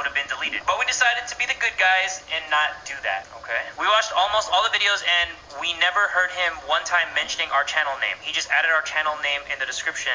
would have been deleted. But we decided to be the good guys and not do that, okay? We watched almost all the videos and we never heard him one time mentioning our channel name. He just added our channel name in the description,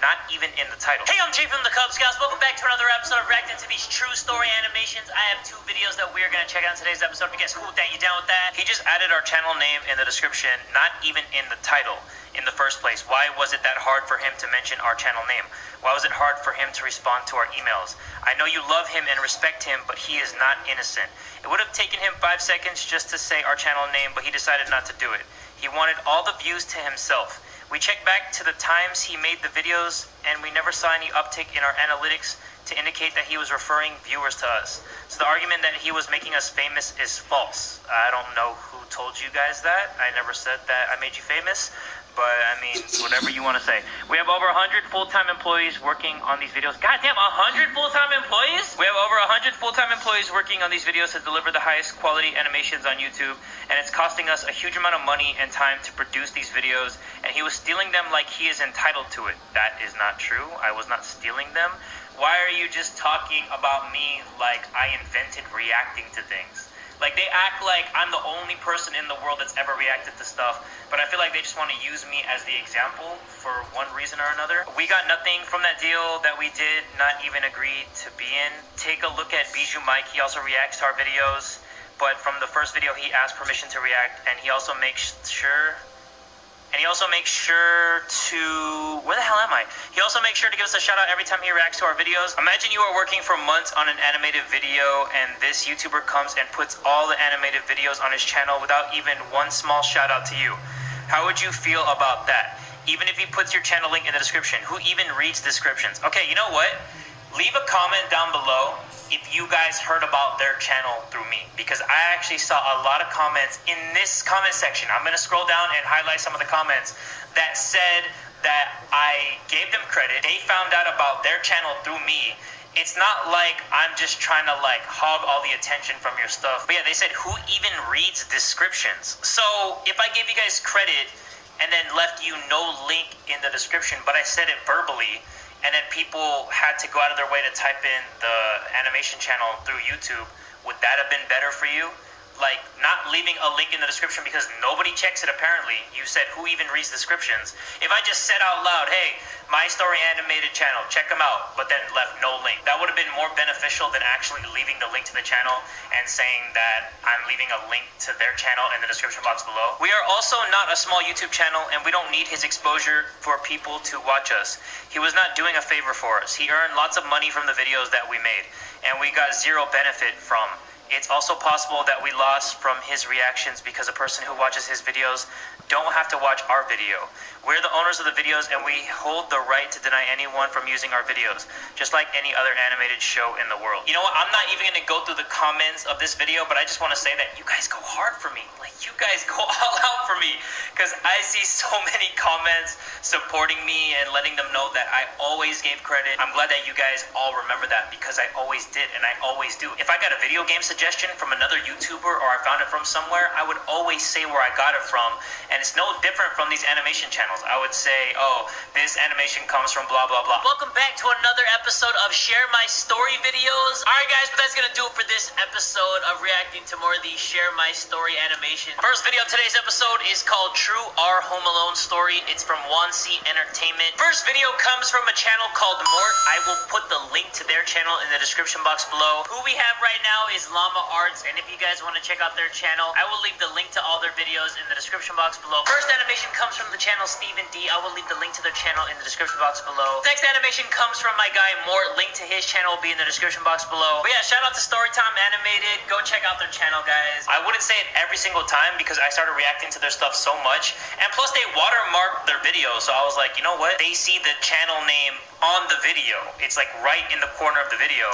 not even in the title. Hey, I'm Jay from the Cub Scouts. Welcome back to another episode of reacting to these true story animations. I have 2 videos that we're going to check out in today's episode. If you guys cool with that, you down with that? He just added our channel name in the description, not even in the title in the first place. Why was it that hard for him to mention our channel name? Why was it hard for him to respond to our emails? I know you love him and respect him, but he is not innocent. It would have taken him 5 seconds just to say our channel name, but he decided not to do it. He wanted all the views to himself. We checked back to the times he made the videos, and we never saw any uptick in our analytics to indicate that he was referring viewers to us. So the argument that he was making us famous is false. I don't know who told you guys that. I never said that I made you famous. But, I mean, whatever you want to say. We have over 100 full-time employees working on these videos. God damn, 100 full-time employees? We have over 100 full-time employees working on these videos to deliver the highest quality animations on YouTube. And it's costing us a huge amount of money and time to produce these videos. And he was stealing them like he is entitled to it. That is not true. I was not stealing them. Why are you just talking about me like I invented reacting to things? Like, they act like I'm the only person in the world that's ever reacted to stuff, but I feel like they just want to use me as the example for one reason or another. We got nothing from that deal that we did not even agree to be in. Take a look at Bijou Mike. He also reacts to our videos, but from the first video, he asked permission to react, and he also makes sure... Where the hell am I? He also makes sure to give us a shout out every time he reacts to our videos. Imagine you are working for months on an animated video and this YouTuber comes and puts all the animated videos on his channel without even one small shout out to you. How would you feel about that? Even if he puts your channel link in the description, who even reads descriptions? Okay, you know what? Leave a comment down below if you guys heard about their channel through me, because I actually saw a lot of comments in this comment section. I'm going to scroll down and highlight some of the comments that said that I gave them credit. They found out about their channel through me. It's not like I'm just trying to like hog all the attention from your stuff. But yeah, they said, who even reads descriptions? So if I gave you guys credit and then left you no link in the description, but I said it verbally, and then people had to go out of their way to type in the animation channel through YouTube, would that have been better for you? Like, not leaving a link in the description because nobody checks it apparently. You said, who even reads descriptions? If I just said out loud, hey, My Story Animated channel, check them out, but then left no link, that would have been more beneficial than actually leaving the link to the channel and saying that I'm leaving a link to their channel in the description box below. We are also not a small YouTube channel, and we don't need his exposure for people to watch us. He was not doing a favor for us. He earned lots of money from the videos that we made, and we got zero benefit from. It's also possible that we lost from his reactions because a person who watches his videos don't have to watch our video. We're the owners of the videos and we hold the right to deny anyone from using our videos, just like any other animated show in the world. You know what? I'm not even going to go through the comments of this video, but I just want to say that you guys go hard for me. Like, you guys go all out for me, because I see so many comments supporting me and letting them know that I always gave credit. I'm glad that you guys all remember that, because I always did and I always do. If I got a video game suggestion from another YouTuber or I found it from somewhere, I would always say where I got it from, and it's no different from these animation channels. I would say, oh, this animation comes from blah blah blah. Welcome back to another episode of Share My Story videos. Alright guys, but that's gonna do it for this episode of reacting to more of these Share My Story animations. First video of today's episode is called True Our Home Alone Story. It's from 1C Entertainment. First video comes from a channel called Mort. I will put the link to their channel in the description box below. Who we have right now is Llama Arts, and if you guys want to check out their channel, I will leave the link to all their videos in the description box below. First animation comes from the channel Stephen D. I will leave the link to their channel in the description box below. Next animation comes from my guy Mort. Link to his channel will be in the description box below. But yeah, shout out to Storytime Animated. Go check out their channel, guys. I wouldn't say it every single time because I started reacting to their stuff so much, and plus they watermarked their video, so I was like, you know what? They see the channel name on the video. It's like right in the corner of the video.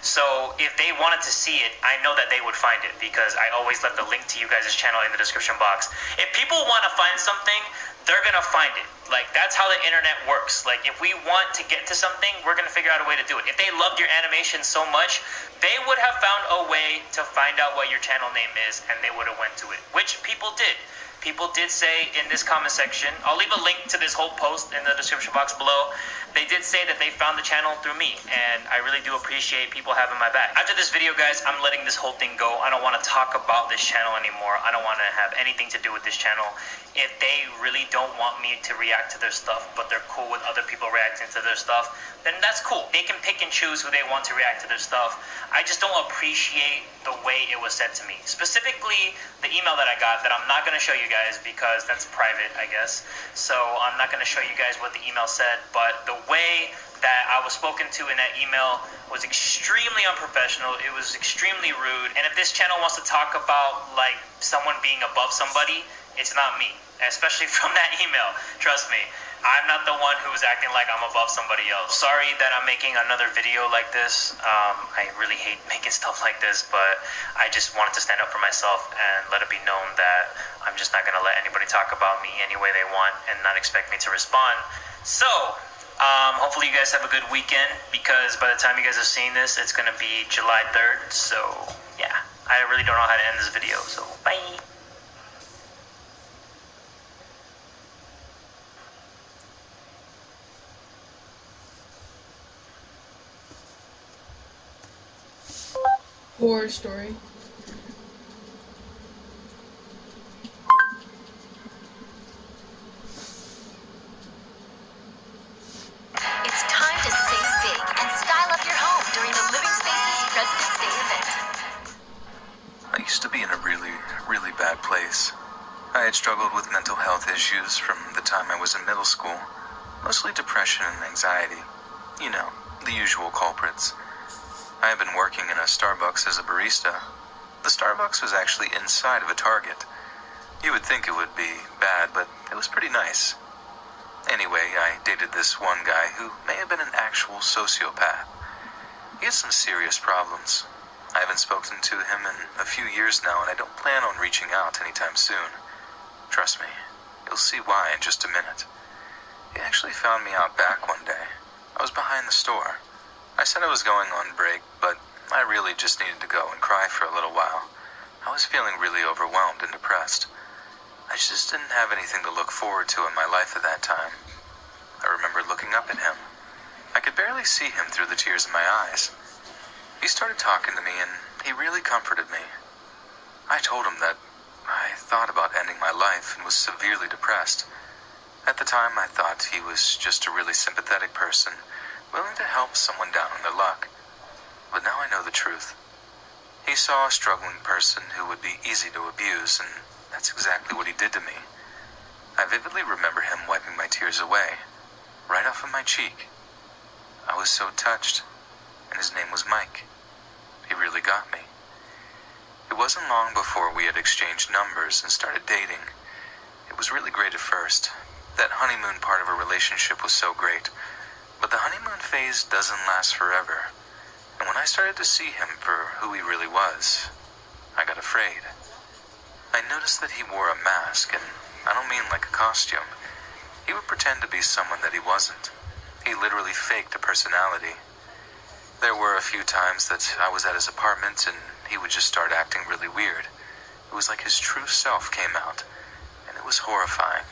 So if they wanted to see it, I know that they would find it because I always left the link to you guys' channel in the description box. If people want to find something, they're going to find it. Like, that's how the internet works. Like, if we want to get to something, we're going to figure out a way to do it. If they loved your animation so much, they would have found a way to find out what your channel name is, and they would have went to it, which people did. People did say in this comment section, I'll leave a link to this whole post in the description box below. They did say that they found the channel through me, and I really do appreciate people having my back. After this video, guys, I'm letting this whole thing go. I don't want to talk about this channel anymore. I don't want to have anything to do with this channel. If they really don't want me to react to their stuff, but they're cool with other people reacting to their stuff, then that's cool. They can pick and choose who they want to react to their stuff. I just don't appreciate the way it was said to me. Specifically, the email that I got that I'm not going to show you guys because that's private, I guess. So I'm not going to show you guys what the email said, but the way that I was spoken to in that email was extremely unprofessional. It was extremely rude. And if this channel wants to talk about like someone being above somebody, it's not me, especially from that email. Trust me. I'm not the one who's acting like I'm above somebody else. Sorry that I'm making another video like this. I really hate making stuff like this, but I just wanted to stand up for myself and let it be known that I'm just not going to let anybody talk about me any way they want and not expect me to respond. So, hopefully you guys have a good weekend, because by the time you guys are seeing this, it's going to be July 3rd. So, yeah, I really don't know how to end this video. So, bye. Horror story. It's time to save big and style up your home during the Living Spaces President's Day event. I used to be in a really bad place. I had struggled with mental health issues from the time I was in middle school, mostly depression and anxiety. You know, the usual culprits. I had been working in a Starbucks as a barista. The Starbucks was actually inside of a Target. You would think it would be bad, but it was pretty nice. Anyway, I dated this one guy who may have been an actual sociopath. He had some serious problems. I haven't spoken to him in a few years now, and I don't plan on reaching out anytime soon. Trust me, you'll see why in just a minute. He actually found me out back one day. I was behind the store. I said I was going on break, but I really just needed to go and cry for a little while. I was feeling really overwhelmed and depressed. I just didn't have anything to look forward to in my life at that time. I remember looking up at him. I could barely see him through the tears in my eyes. He started talking to me, and he really comforted me. I told him that I thought about ending my life and was severely depressed. At the time, I thought he was just a really sympathetic person, willing to help someone down on their luck. But now I know the truth. He saw a struggling person who would be easy to abuse, and that's exactly what he did to me. I vividly remember him wiping my tears away, right off of my cheek. I was so touched, and his name was Mike. He really got me. It wasn't long before we had exchanged numbers and started dating. It was really great at first. That honeymoon part of a relationship was so great. But the honeymoon phase doesn't last forever. And when I started to see him for who he really was, I got afraid. I noticed that he wore a mask, and I don't mean like a costume. He would pretend to be someone that he wasn't. He literally faked a personality. There were a few times that I was at his apartment and he would just start acting really weird. It was like his true self came out, and it was horrifying.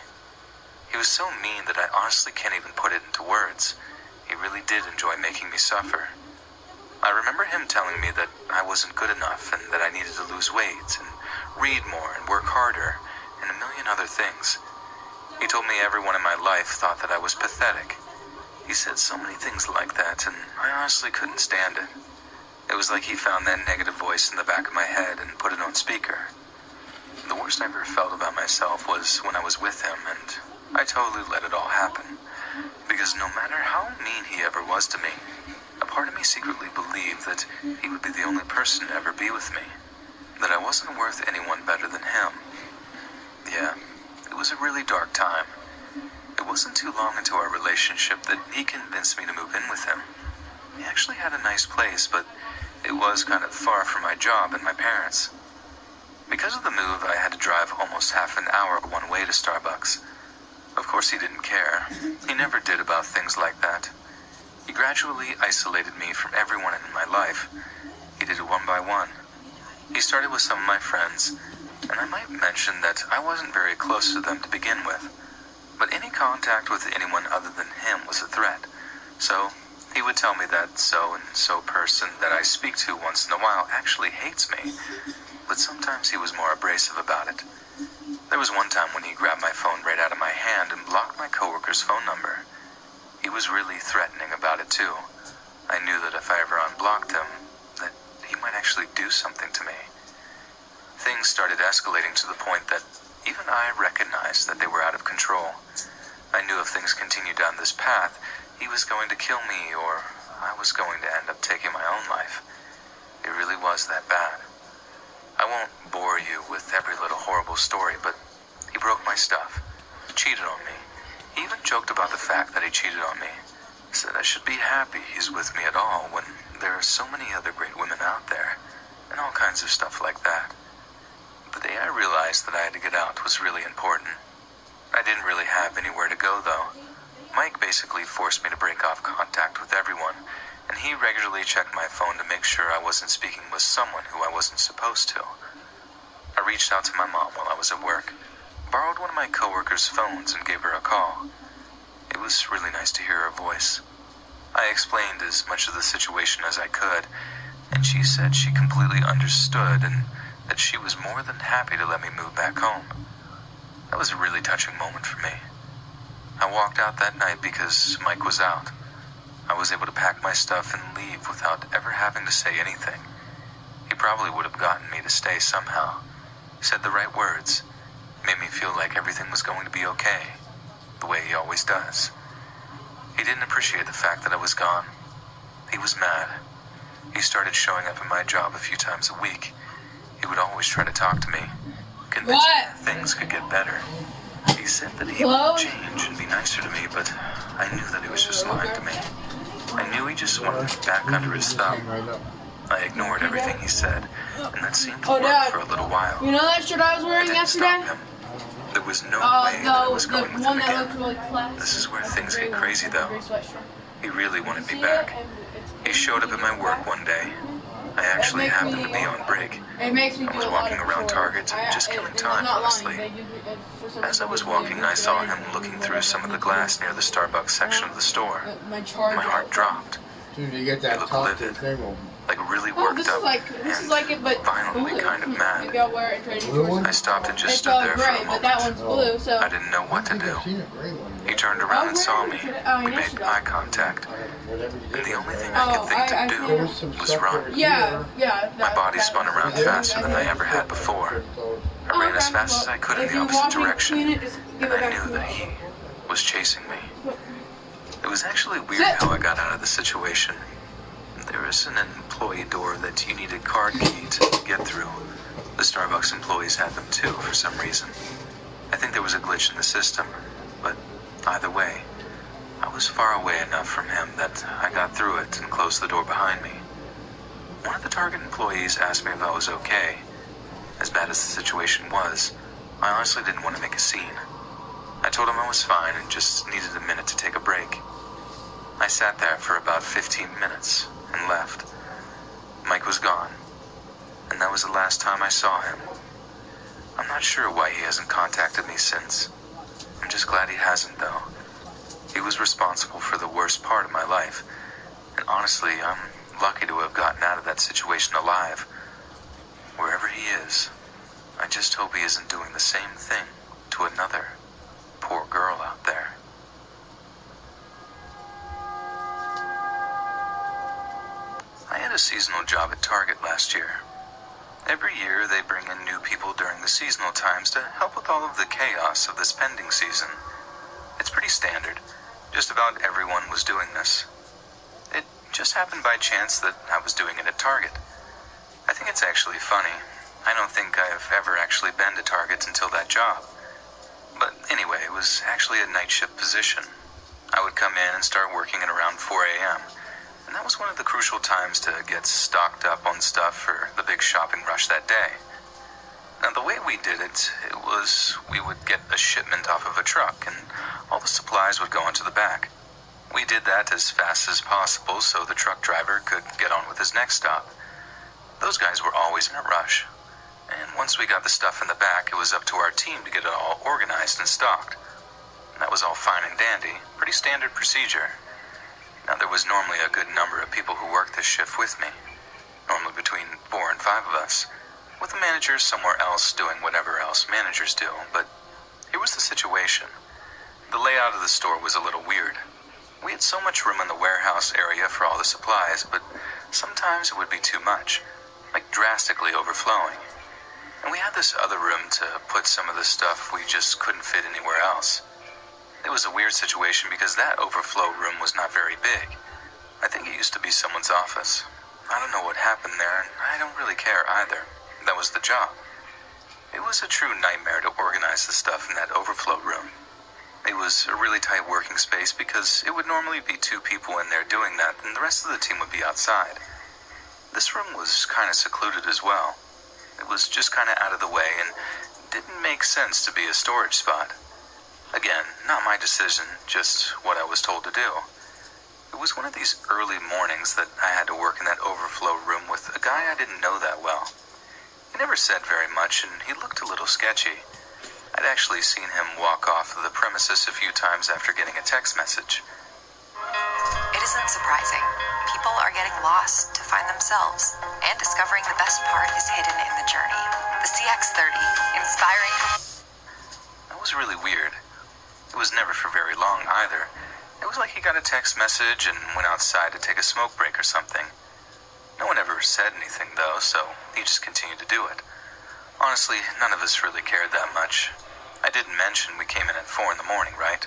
He was so mean that I honestly can't even put it into words. He really did enjoy making me suffer. I remember him telling me that I wasn't good enough and that I needed to lose weight and read more and work harder and a million other things. He told me everyone in my life thought that I was pathetic. He said so many things like that, and I honestly couldn't stand it. It was like he found that negative voice in the back of my head and put it on speaker. The worst I ever felt about myself was when I was with him, and I totally let it all happen. Because no matter how mean he ever was to me, a part of me secretly believed that he would be the only person to ever be with me. That I wasn't worth anyone better than him. Yeah, it was a really dark time. It wasn't too long into our relationship that he convinced me to move in with him. He actually had a nice place, but it was kind of far from my job and my parents. Because of the move, I had to drive almost half an hour one way to Starbucks. Of course he didn't care. He never did about things like that. He gradually isolated me from everyone in my life. He did it one by one. He started with some of my friends, And I might mention that I wasn't very close to them to begin with, but any contact with anyone other than him was a threat. So he would tell me that so-and-so person that I speak to once in a while actually hates me, but sometimes he was more abrasive about it. There was one time when he grabbed my phone right out of my hand and blocked my coworker's phone number. He was really threatening about it too. I knew that if I ever unblocked him, that he might actually do something to me. Things started escalating to the point that even I recognized that they were out of control. I knew if things continued down this path, he was going to kill me or I was going to end up taking my own life. It really was that bad. I won't bore you with every little horrible story, but he broke my stuff, cheated on me. He even joked about the fact that he cheated on me. Said I should be happy he's with me at all when there are so many other great women out there, and all kinds of stuff like that. The day I realized that I had to get out was really important. I didn't really have anywhere to go, though. Mike basically forced me to break off contact with everyone, and he regularly checked my phone to make sure I wasn't speaking with someone who I wasn't supposed to. I reached out to my mom while I was at work, borrowed one of my coworkers' phones and gave her a call. It was really nice to hear her voice. I explained as much of the situation as I could, and she said she completely understood and that she was more than happy to let me move back home. That was a really touching moment for me. I walked out that night because Mike was out. I was able to pack my stuff and leave without ever having to say anything. He probably would have gotten me to stay somehow. Said the right words. Made me feel like everything was going to be okay. The way he always does. He didn't appreciate the fact that I was gone. He was mad. He started showing up at my job a few times a week. He would always try to talk to me, convince me that things could get better. He said that he would change and be nicer to me, but I knew that he was just lying to me. I knew he just wanted me back under his thumb. I ignored everything he said, and that seemed to work for a little while. You know that shirt I was wearing yesterday? Stop him. There was no way that I was going with him again. Really This is where things get crazy, though. He really wanted me back. He showed up at my work one day. I actually happened to be on break. It makes me I was walking around Target, just killing time, honestly. As I was walking, I saw him looking through some of the glass near the Starbucks section of the store. My heart dropped. Dude, you get that He looked top livid, thing. like really worked up, and violently kind of mad. Maybe I'll wear it and trade it Blue for one? I stopped and just It's stood there for gray, a but that moment. one's blue, so. I didn't know what to I think do. I've seen a gray one. He turned around and saw me. We made eye contact, Whatever you and did the only with thing that. I could think to There do was some was stuff run. there. Yeah. My body spun around faster than I ever had before. I ran as fast as I could in the opposite direction, and I knew that he was chasing me. It was actually weird how I got out of the situation. There is an employee door that you need a card key to get through. The Starbucks employees had them too, for some reason. I think there was a glitch in the system, but either way, I was far away enough from him that I got through it and closed the door behind me. One of the Target employees asked me if I was okay. As bad as the situation was, I honestly didn't want to make a scene. I told him I was fine and just needed a minute to take a break. I sat there for about 15 minutes and left. Mike was gone, and that was the last time I saw him. I'm not sure why he hasn't contacted me since. I'm just glad he hasn't, though. He was responsible for the worst part of my life, and honestly, I'm lucky to have gotten out of that situation alive. Wherever he is, I just hope he isn't doing the same thing to another poor girl out there. I had a seasonal job at Target last year. Every year, they bring in new people during the seasonal times to help with all of the chaos of the spending season. It's pretty standard. Just about everyone was doing this. It just happened by chance that I was doing it at Target. I think it's actually funny. I don't think I've ever actually been to Target until that job. But anyway, it was actually a night shift position. I would come in and start working at around 4 a.m., and that was one of the crucial times to get stocked up on stuff for the big shopping rush that day. Now, the way we did it was we would get a shipment off of a truck, and all the supplies would go into the back. We did that as fast as possible so the truck driver could get on with his next stop. Those guys were always in a rush. And once we got the stuff in the back, it was up to our team to get it all organized and stocked. And that was all fine and dandy, pretty standard procedure. Now, there was normally a good number of people who worked this shift with me, normally between 4 and 5 of us, with the managers somewhere else doing whatever else managers do. But here was the situation. The layout of the store was a little weird. We had so much room in the warehouse area for all the supplies, but sometimes it would be too much, like drastically overflowing. And we had this other room to put some of the stuff we just couldn't fit anywhere else. It was a weird situation because that overflow room was not very big. I think it used to be someone's office. I don't know what happened there, and I don't really care either. That was the job. It was a true nightmare to organize the stuff in that overflow room. It was a really tight working space because it would normally be 2 people in there doing that, and the rest of the team would be outside. This room was kind of secluded as well. It was just kind of out of the way and didn't make sense to be a storage spot. Again, not my decision, just what I was told to do. It was one of these early mornings that I had to work in that overflow room with a guy I didn't know that well. He never said very much, and he looked a little sketchy. I'd actually seen him walk off of the premises a few times after getting a text message. It isn't surprising. People are getting lost to find themselves, and discovering the best part is hidden in the journey. The CX-30, inspiring. That was really weird. It was never for very long either. It was like he got a text message and went outside to take a smoke break or something. No one ever said anything though, so he just continued to do it. Honestly, none of us really cared that much. I didn't mention we came in at 4 in the morning, right?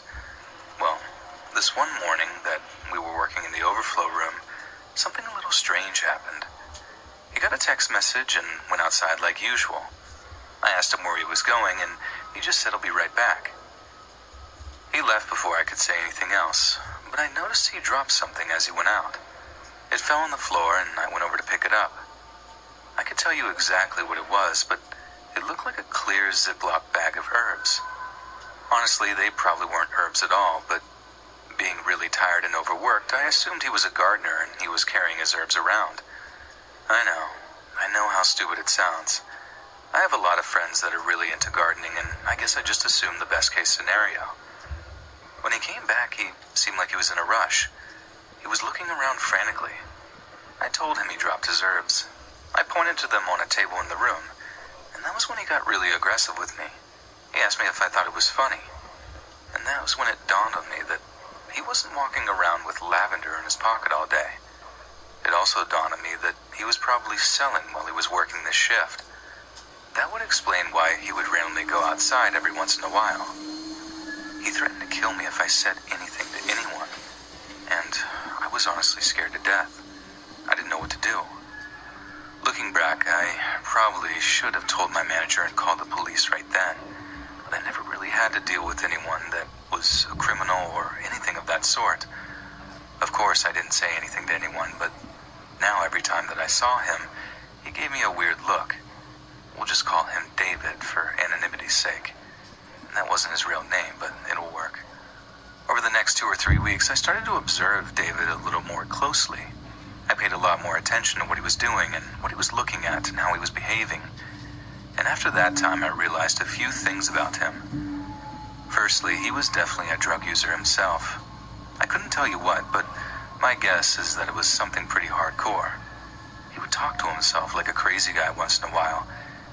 Well, this one morning that we were working in the overflow room, something a little strange happened. He got a text message and went outside like usual. I asked him where he was going, and he just said he'll be right back. He left before I could say anything else, but I noticed he dropped something as he went out. It fell on the floor, and I went over to pick it up. I could tell you exactly what it was, but it looked like a clear Ziploc bag of herbs. Honestly, they probably weren't herbs at all, but being really tired and overworked, I assumed he was a gardener and he was carrying his herbs around. I know how stupid it sounds. I have a lot of friends that are really into gardening, and I guess I just assumed the best case scenario. When he came back, he seemed like he was in a rush. He was looking around frantically. I told him he dropped his herbs. I pointed to them on a table in the room, and that was when he got really aggressive with me. He asked me if I thought it was funny, and that was when it dawned on me that he wasn't walking around with lavender in his pocket all day. It also dawned on me that he was probably selling while he was working this shift. That would explain why he would randomly go outside every once in a while. He threatened to kill me if I said anything to anyone, and I was honestly scared to death. I didn't know what to do. Looking back, I probably should have told my manager and called the police right then, but I never really had to deal with anyone that was a criminal or anything of that sort. Of course, I didn't say anything to anyone, but now every time that I saw him, he gave me a weird look. We'll just call him David for anonymity's sake. And that wasn't his real name, but it'll work. Over the next 2 or 3 weeks, I started to observe David a little more closely. I paid a lot more attention to what he was doing and what he was looking at and how he was behaving. And after that time, I realized a few things about him. Firstly, he was definitely a drug user himself. I couldn't tell you what, but my guess is that it was something pretty hardcore. He would talk to himself like a crazy guy once in a while,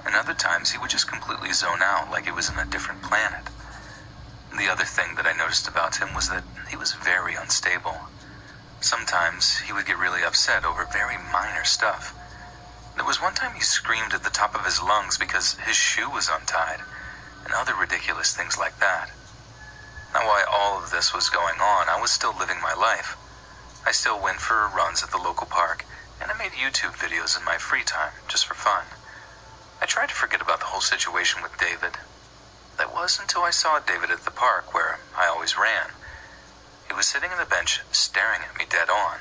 and other times he would just completely zone out like he was in a different planet. The other thing that I noticed about him was that he was very unstable. Sometimes he would get really upset over very minor stuff. There was one time he screamed at the top of his lungs because his shoe was untied, and other ridiculous things like that. Now, while all of this was going on, I was still living my life. I still went for runs at the local park, and I made YouTube videos in my free time, just for fun. I tried to forget about the whole situation with David. That was until I saw David at the park, where I always ran. He was sitting on the bench, staring at me dead on.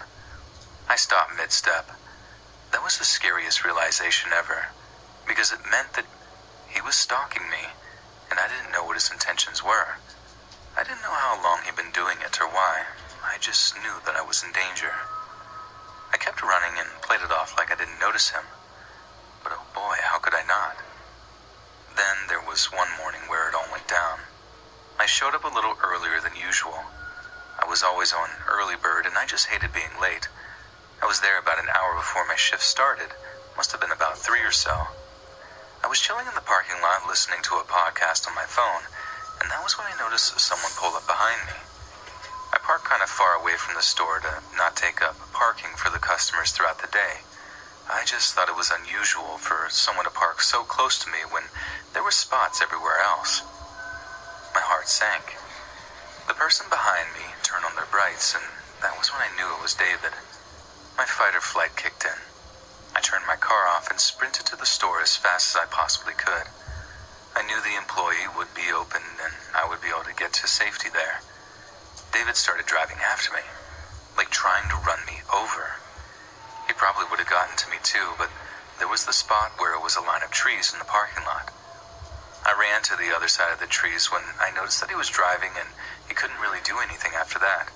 I stopped mid-step. That was the scariest realization ever, because it meant that he was stalking me, and I didn't know what his intentions were. I didn't know how long he'd been doing it or why. I just knew that I was in danger. I kept running and played it off like I didn't notice him. But oh boy, how could I not? was one morning where it all went down. I showed up a little earlier than usual. I was always on early bird, and I just hated being late. I was there about an hour before my shift started. Must have been about 3 or so. I was chilling in the parking lot listening to a podcast on my phone, and that was when I noticed someone pull up behind me. I parked kind of far away from the store to not take up parking for the customers throughout the day. I just thought it was unusual for someone to park so close to me when there were spots everywhere else. My heart sank. The person behind me turned on their brights, and that was when I knew it was David. My fight or flight kicked in. I turned my car off and sprinted to the store as fast as I possibly could. I knew the employee would be open and I would be able to get to safety there. David started driving after me, like trying to run me over. He probably would have gotten to me too, but there was the spot where it was a line of trees in the parking lot. I ran to the other side of the trees when I noticed that he was driving and he couldn't really do anything after that.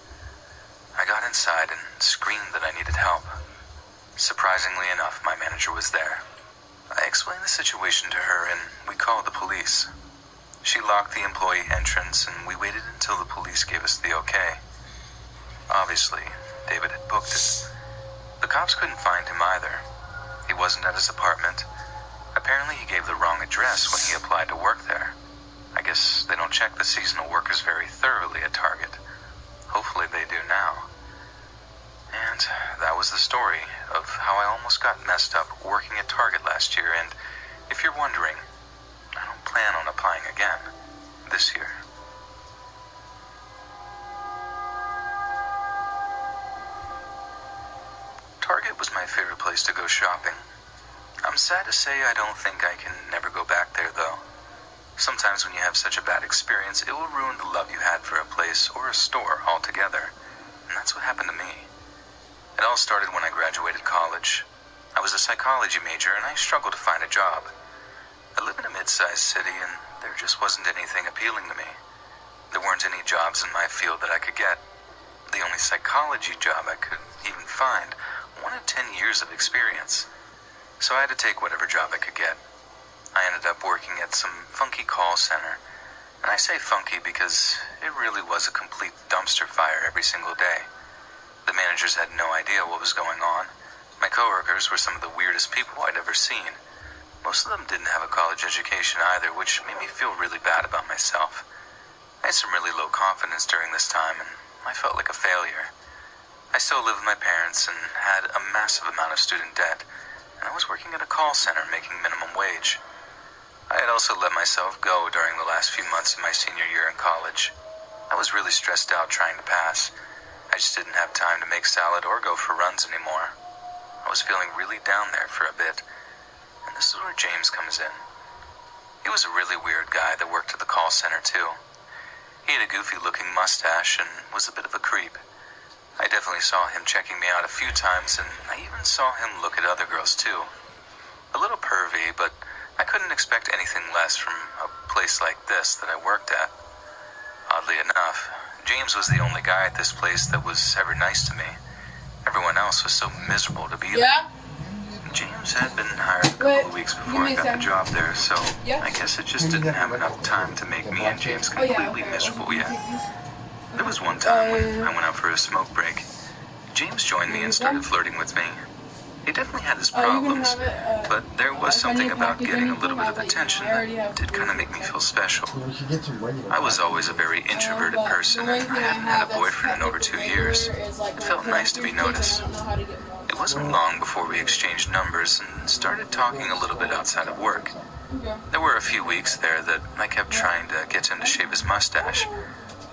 I got inside and screamed that I needed help. Surprisingly enough, my manager was there. I explained the situation to her and we called the police. She locked the employee entrance and we waited until the police gave us the okay. Obviously, David had booked it. The cops couldn't find him either. He wasn't at his apartment. Apparently he gave the wrong address when he applied to work there. I guess they don't check the seasonal workers very thoroughly at Target. Hopefully they do now. And that was the story of how I almost got messed up working at Target last year, and if you're wondering, I don't plan on applying again this year. Target was my favorite place to go shopping. I'm sad to say I don't think I can never go back there, though. Sometimes when you have such a bad experience, it will ruin the love you had for a place or a store altogether, and that's what happened to me. It all started when I graduated college. I was a psychology major, and I struggled to find a job. I live in a mid-sized city, and there just wasn't anything appealing to me. There weren't any jobs in my field that I could get. The only psychology job I could even find wanted 10 years of experience. So I had to take whatever job I could get. I ended up working at some funky call center. And I say funky because it really was a complete dumpster fire every single day. The managers had no idea what was going on. My coworkers were some of the weirdest people I'd ever seen. Most of them didn't have a college education either, which made me feel really bad about myself. I had some really low confidence during this time, and I felt like a failure. I still lived with my parents and had a massive amount of student debt, and I was working at a call center making minimum wage. I had also let myself go during the last few months of my senior year in college. I was really stressed out trying to pass. I just didn't have time to make salad or go for runs anymore. I was feeling really down there for a bit, and this is where James comes in. He was a really weird guy that worked at the call center too. He had a goofy-looking mustache and was a bit of a creep. I definitely saw him checking me out a few times, and I even saw him look at other girls too. A little pervy, but I couldn't expect anything less from a place like this that I worked at. Oddly enough, James was the only guy at this place that was ever nice to me. Everyone else was so miserable to be there. Yeah? James had been hired a couple of weeks before I got the job there, so I guess it just didn't have enough time to make me and James completely miserable yet. There was one time when I went out for a smoke break. James joined me and started flirting with me. He definitely had his problems, but there was something about getting a little bit of attention that did kind of make me feel special. I was always a very introverted person, and I hadn't had a boyfriend in over 2 years. It felt nice to be noticed. It wasn't long before we exchanged numbers and started talking a little bit outside of work. There were a few weeks there that I kept trying to get him to shave his mustache.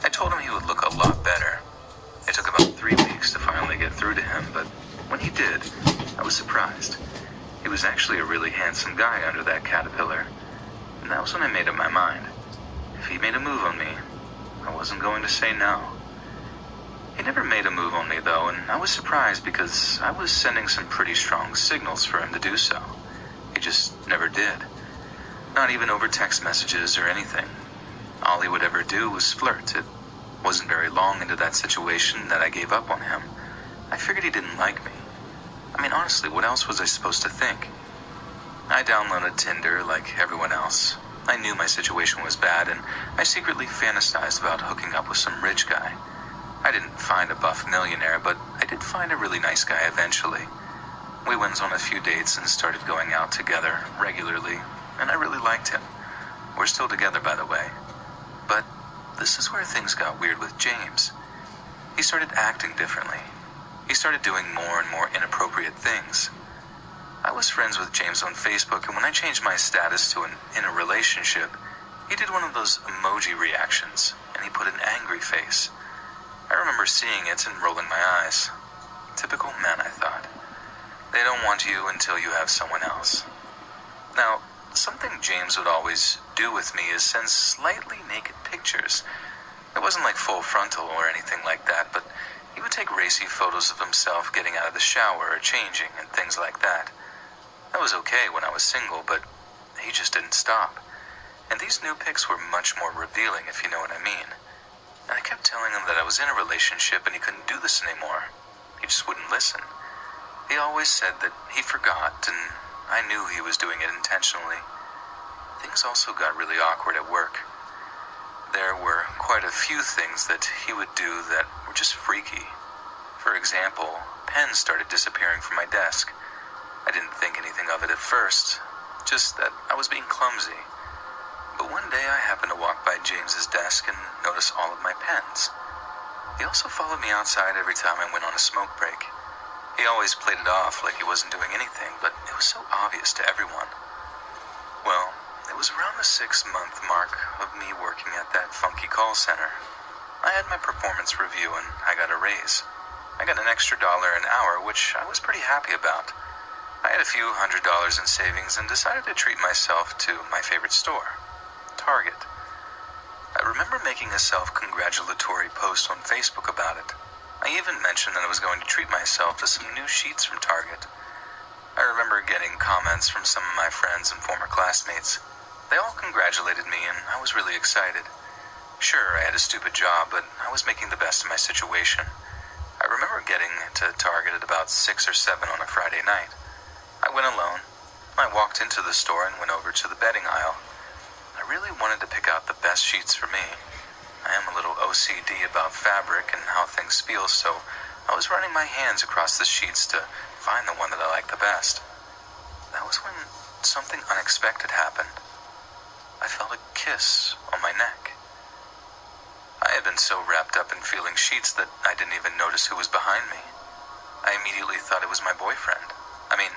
I told him he would look a lot better. It took about 3 weeks to finally get through to him, but when he did, I was surprised. He was actually a really handsome guy under that caterpillar, and that was when I made up my mind. If he made a move on me, I wasn't going to say no. He never made a move on me though, and I was surprised because I was sending some pretty strong signals for him to do so. He just never did. Not even over text messages or anything. All he would ever do was flirt. It wasn't very long into that situation that I gave up on him. I figured he didn't like me. I mean, honestly, what else was I supposed to think? I downloaded Tinder like everyone else. I knew my situation was bad, and I secretly fantasized about hooking up with some rich guy. I didn't find a buff millionaire, but I did find a really nice guy eventually. We went on a few dates and started going out together regularly, and I really liked him. We're still together, by the way. But this is where things got weird with James. He started acting differently. He started doing more and more inappropriate things. I was friends with James on Facebook, and when I changed my status to in a relationship, he did one of those emoji reactions, and he put an angry face. I remember seeing it and rolling my eyes. Typical men, I thought. They don't want you until you have someone else. Now, something James would always do with me is send slightly naked pictures. It wasn't like full frontal or anything like that, but he would take racy photos of himself getting out of the shower or changing and things like that. That was okay when I was single, but he just didn't stop. And these new pics were much more revealing, if you know what I mean. And I kept telling him that I was in a relationship and he couldn't do this anymore. He just wouldn't listen. He always said that he forgot, and I knew he was doing it intentionally. Things also got really awkward at work. There were quite a few things that he would do that were just freaky. For example, pens started disappearing from my desk. I didn't think anything of it at first, just that I was being clumsy. But one day I happened to walk by James's desk and notice all of my pens. He also followed me outside every time I went on a smoke break. He always played it off like he wasn't doing anything, but it was so obvious to everyone. Well, it was around the 6-month mark of me working at that funky call center. I had my performance review and I got a raise. I got an extra $1 an hour, which I was pretty happy about. I had a few $100s in savings and decided to treat myself to my favorite store, Target. I remember making a self-congratulatory post on Facebook about it. I even mentioned that I was going to treat myself to some new sheets from Target. I remember getting comments from some of my friends and former classmates. They all congratulated me, and I was really excited. Sure, I had a stupid job, but I was making the best of my situation. I remember getting to Target at about 6 or 7 on a Friday night. I went alone. I walked into the store and went over to the bedding aisle. I really wanted to pick out the best sheets for me. I am a little OCD about fabric and how things feel, so I was running my hands across the sheets to find the one that I liked the best. That was when something unexpected happened. I felt a kiss on my neck. I had been so wrapped up in feeling sheets that I didn't even notice who was behind me. I immediately thought it was my boyfriend. I mean,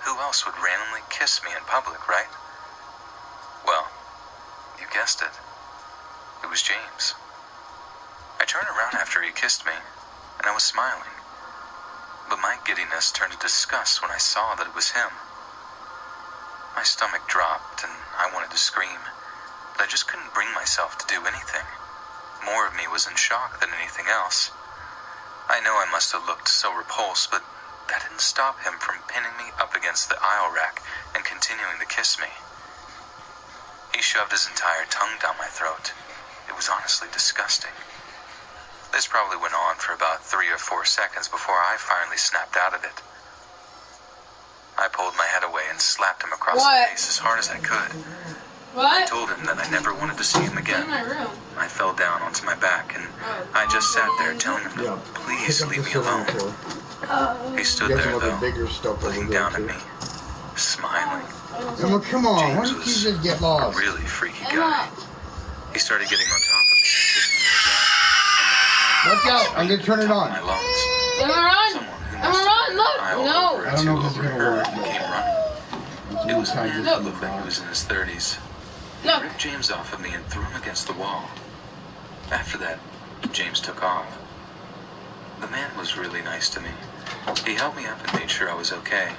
who else would randomly kiss me in public, right? Well, you guessed it. It was James. I turned around after he kissed me, and I was smiling. But my giddiness turned to disgust when I saw that it was him. My stomach dropped, and I wanted to scream, but I just couldn't bring myself to do anything. More of me was in shock than anything else. I know I must have looked so repulsed, but that didn't stop him from pinning me up against the aisle rack and continuing to kiss me. He shoved his entire tongue down my throat. It was honestly disgusting. This probably went on for about 3 or 4 seconds before I finally snapped out of it. I pulled my head away and slapped him across the face as hard as I could. I told him that I never wanted to see him again. I fell down onto my back and I just sat there telling him to please leave me alone. He stood there though, looking down at me, smiling. Emma, come on, why James don't you was just get a lost? really freaky guy. He started getting on top of me and kissing me again. Watch out, I'm gonna turn it on. My lungs. Emma, run! Someone who Emma, must run! have Look! been an aisle No! over I don't know if two this is gonna overheard work. and came running. It was a man who looked like he was in his 30s. He Look! ripped James off of me and threw him against the wall. After that, James took off. The man was really nice to me. He helped me up and made sure I was okay.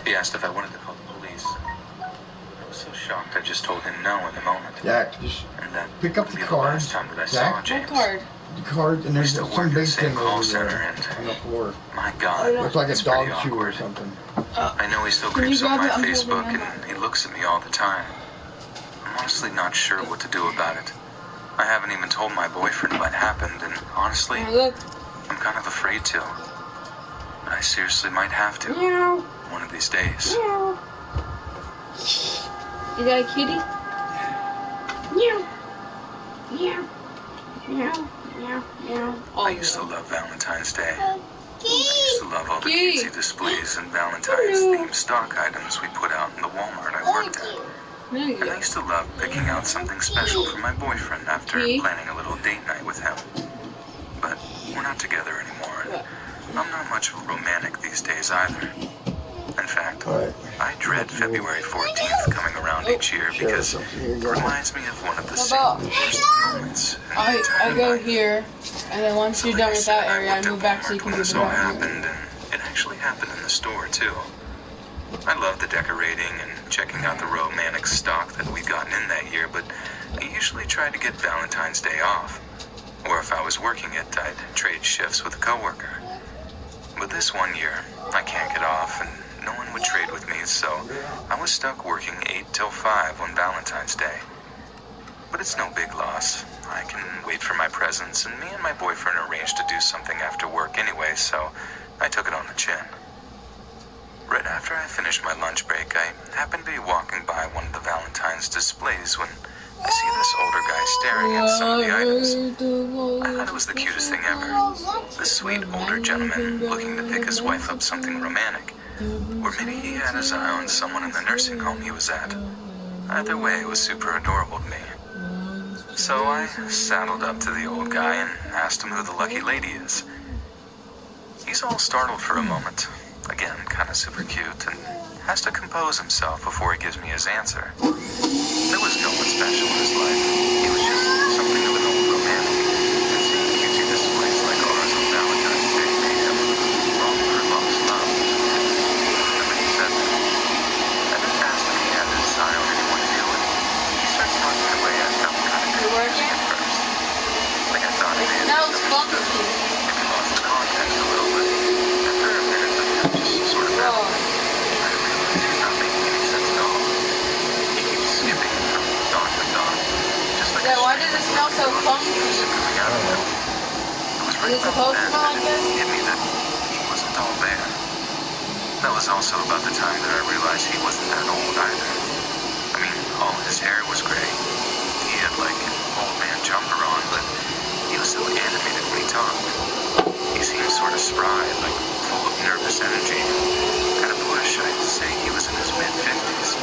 He asked if I wanted to call the police. I was so shocked I just told him no in the moment. Jack, just And that pick up would the be card. last time that I Jack? saw What James. card? the card, and there's Still some work at big the same thing call over center there and- on the floor. My God, Looks like a it's dog pretty chew or awkward. something. I know he still Can you creeps on grab my it? I'm holding Facebook it. and he looks at me all the time. I'm honestly not sure what to do about it. I haven't even told my boyfriend what happened, and honestly, Emma, look. I'm kind of afraid to. But I seriously might have to, one of these days. You got a kitty? All I used to love Valentine's Day. I used to love all the cutesy displays and Valentine's-themed stock items we put out in the Walmart I worked at. And I used to love picking out something special for my boyfriend after planning a little date night with him. But we're not together anymore, and I'm not much of a romantic these days either. In fact, I dread February 14th coming around each year because it reminds me of one of the single worst moments in my entire I go life. here, and then once you're done with that area, I move back so you can When do this the all right happened, and it actually happened in the store too. I loved the decorating and checking out the romantic stock that we'd gotten in that year, but I usually tried to get Valentine's Day off. Or if I was working it, I'd trade shifts with a coworker. But this one year, I can't get off, and no one would trade with me, so I was stuck working 8 till 5 on Valentine's Day. But it's no big loss. I can wait for my presents, and me and my boyfriend arranged to do something after work anyway, so I took it on the chin. Right after I finished my lunch break, I happened to be walking by one of the Valentine's displays when I see this older guy staring at some of the items. I thought it was the cutest thing ever. This sweet older gentleman looking to pick his wife up something romantic. Or maybe he had his eye on someone in the nursing home he was at. Either way, it was super adorable to me. So I saddled up to the old guy and asked him who the lucky lady is. He's all startled for a moment. Again, kind of super cute, and has to compose himself before he gives me his answer. There was no one special in his life. He was just something of an old romantic, and seeing cutesy displays like ours on Valentine's Day made him long for lost love. And when he said that, I then asked if he had his eye on anyone new, and he starts talking in a way I felt kind of confusing at first. Like I thought he may have misunderstood, maybe lost the context a little, but after a minute of him just sort of babbling, I realized he's not making any sense at all. He keeps skipping from thought to thought, just like why does it smell so funky? coming out of him. It was right Is it about supposed to then smell that like this? it hit me that he wasn't all there. That was also about the time that I realized he wasn't that old either. I mean, all his hair was gray. He had like an old man jumper on, but he was so animated when he talked. He seemed sort of spry, like full of nervous energy. At a push, I'd say he was in his mid-50s.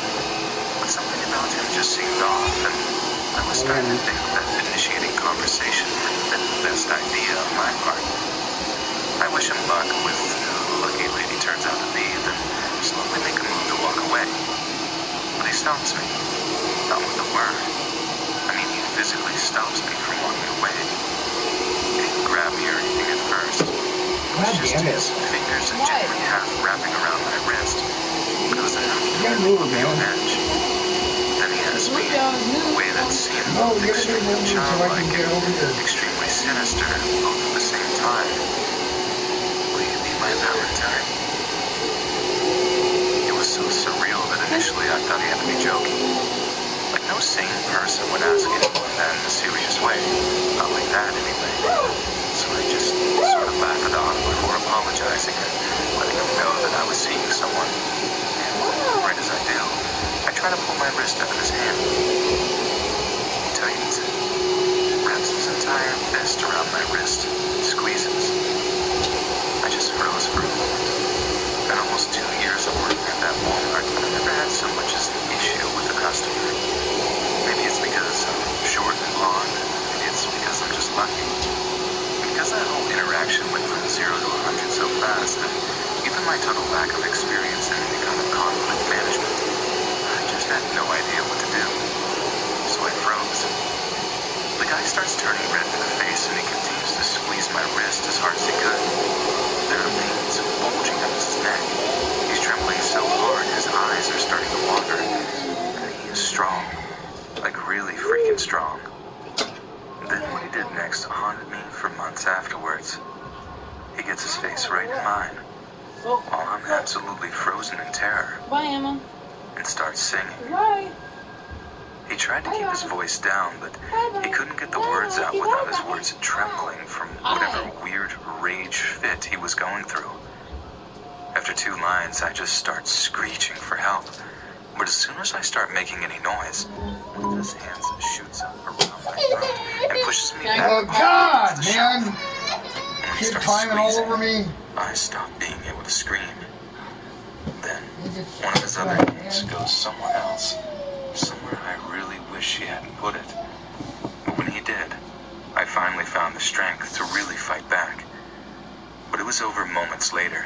But something about him just seemed off, and I was starting to think that initiating conversation might have been the best idea on my part. I wish him luck with who the lucky lady turns out to be, then slowly make a move to walk away. But he stops me, not with a word. I mean, he physically stops me from walking away. He didn't grab me or anything at first. It was just his fingers gently half wrapping around my wrist. But it was enough to put me on edge. Then he asked me in a way that seemed both extremely childlike and extremely sinister, both at the same time. Will you be my Valentine? It was so surreal that initially I thought he had to be joking. Like no sane person would ask anyone that in a serious way. Not like that, anyway. So I just sort of laughed it off before apologizing and letting him know that I was seeing someone. And right as I do, I try to pull my wrist out of his hand. He tightens it, wraps his entire fist around my wrist, and squeezes. I just froze for a moment. In almost 2 years of working at that Walmart, I've never had so much as an issue with a customer. Maybe it's because I'm short and blonde, maybe it's because I'm just lucky. Because that whole interaction went from 0 to 100 so fast, and given my total lack of experience in any kind of conflict management, I just had no idea what to do. So I froze. The guy starts turning red in the face, and he continues to squeeze my wrist as hard as he could. There are veins bulging up his neck. He's trembling so hard, his eyes are starting to water. And he is strong. Like really freaking strong. Then what he did next haunted me for months afterwards. He gets his face right in mine, while I'm absolutely frozen in terror, Bye, Emma. and starts singing. Bye. He tried to keep his voice down, but he couldn't get the words out without his words trembling from whatever weird rage fit he was going through. After 2 lines, I just start screeching for help. But as soon soon as I start making any noise, one of his hands shoots up around my throat and pushes me back. Oh God, against the man! shelf. When he Shit starts climbing all squeezing, over me. I stop being able to scream. Then, one of his other hands goes somewhere else. Somewhere I really wish he hadn't put it. But when he did, I finally found the strength to really fight back. But it was over moments later.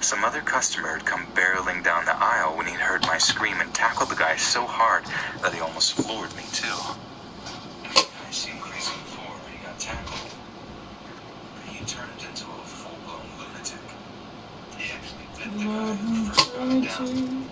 Some other customer had come barreling down the aisle when he'd heard my scream and tackled the guy so hard that he almost floored me too. I seemed crazy before when he got tackled. He turned into a full-blown lunatic. He actually bit the guy who first got him down.